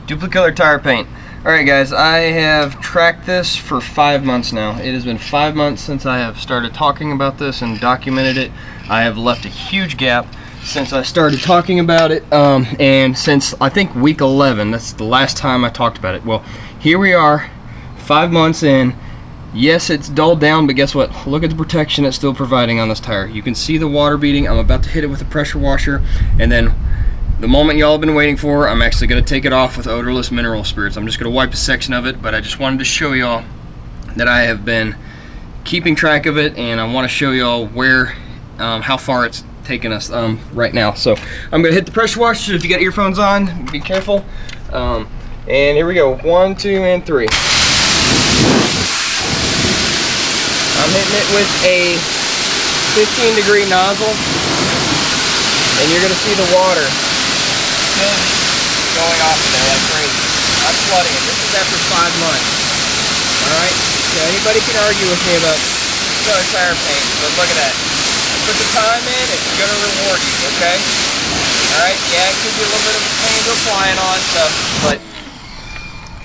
Dupli-Color tire paint. Alright guys, I have tracked this for 5 months now. It has been 5 months since I have started talking about this and documented it. I have left a huge gap since I started talking about it, and since I think week 11, that's the last time I talked about it. Well, here we are, 5 months in. Yes, it's dulled down, but guess what? Look at the protection it's still providing on this tire. You can see the water beading. I'm about to hit it with a pressure washer, and then the moment y'all have been waiting for, I'm actually going to take it off with odorless mineral spirits. I'm just going to wipe a section of it, but I just wanted to show y'all that I have been keeping track of it, and I want to show y'all where, how far it's taken us right now. So I'm going to hit the pressure washer. If you got earphones on, be careful. And here we go. 1, 2, and 3. I'm hitting it with a 15-degree nozzle, and you're going to see the water going off of there like crazy. I'm flooding it. This is after 5 months. Alright? So anybody can argue with me about color tire paint, but look at that. You put the time in, it's going to reward you, okay? Alright? Yeah, it could be a little bit of a pain to apply it on stuff, but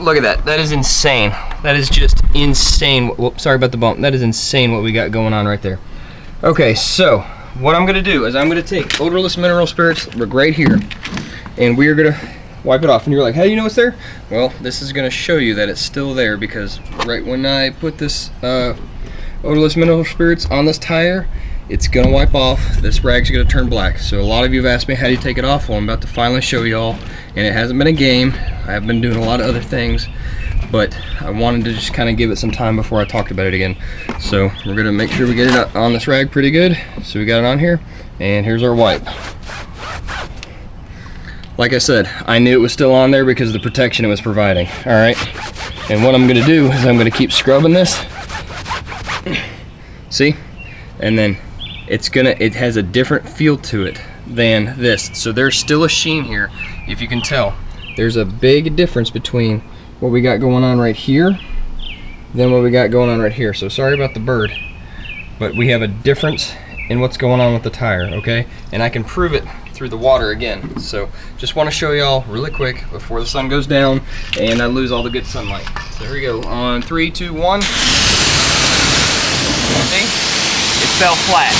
look at that. That is insane. That is just insane. Whoops, sorry about the bump. That is insane what we got going on right there. Okay, so what I'm going to do is I'm going to take odorless mineral spirits right here, and we are going to wipe it off. And you're like, how do you know it's there? Well, this is going to show you that it's still there, because right when I put this odorless mineral spirits on this tire, it's going to wipe off. This rag's going to turn black. So a lot of you have asked me, how do you take it off? Well, I'm about to finally show y'all, and it hasn't been a game. I have been doing a lot of other things, but I wanted to just kind of give it some time before I talked about it again. So we're going to make sure we get it on this rag pretty good. So we got it on here, and here's our wipe. Like I said, I knew it was still on there because of the protection it was providing. Alright, and what I'm going to do is I'm going to keep scrubbing this. See? And then it has a different feel to it than this. So there's still a sheen here, if you can tell. There's a big difference between what we got going on right here than what we got going on right here. So sorry about the bird, but we have a difference in what's going on with the tire, okay? And I can prove it through the water again. So just want to show y'all really quick before the sun goes down and I lose all the good sunlight. So here we go. On 3, 2, 1. See? It fell flat.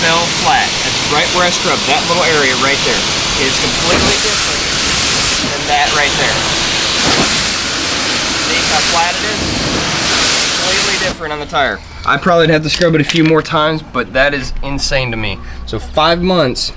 Fell flat. That's right where I scrubbed. That little area right there is completely different than that right there. See how flat it is? Completely different on the tire. I probably have to scrub it a few more times, but that is insane to me. So 5 months,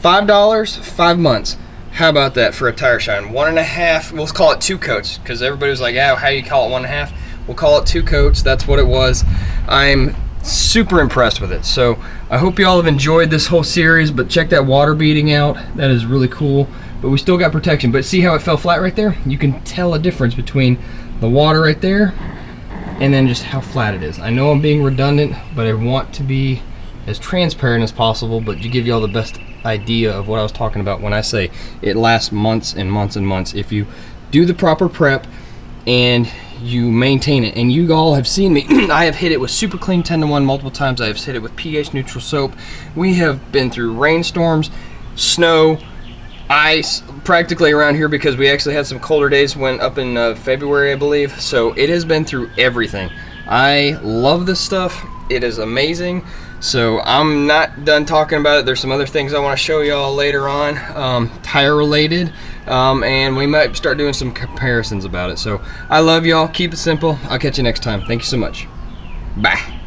$5, 5 months. How about that for a tire shine? 1.5, we'll call it 2 coats, because everybody was like, oh, how do you call it 1.5? We'll call it 2 coats. That's what it was. I'm super impressed with it. So I hope you all have enjoyed this whole series, but check that water beading out. That is really cool. But we still got protection. But see how it fell flat right there? You can tell a difference between the water right there and then just how flat it is. I know I'm being redundant, but I want to be as transparent as possible, but to give you all the best idea of what I was talking about when I say it lasts months and months and months. If you do the proper prep and you maintain it, and you all have seen me, I have hit it with Super Clean 10-to-1 multiple times. I have hit it with pH neutral soap. We have been through rainstorms, snow, ice practically around here, because we actually had some colder days when up in February, I believe. So it has been through everything. I love this stuff. It is amazing. So I'm not done talking about it. There's some other things I want to show y'all later on, tire related, and we might start doing some comparisons about it. So I love y'all. Keep it simple. I'll catch you next time. Thank you so much. Bye.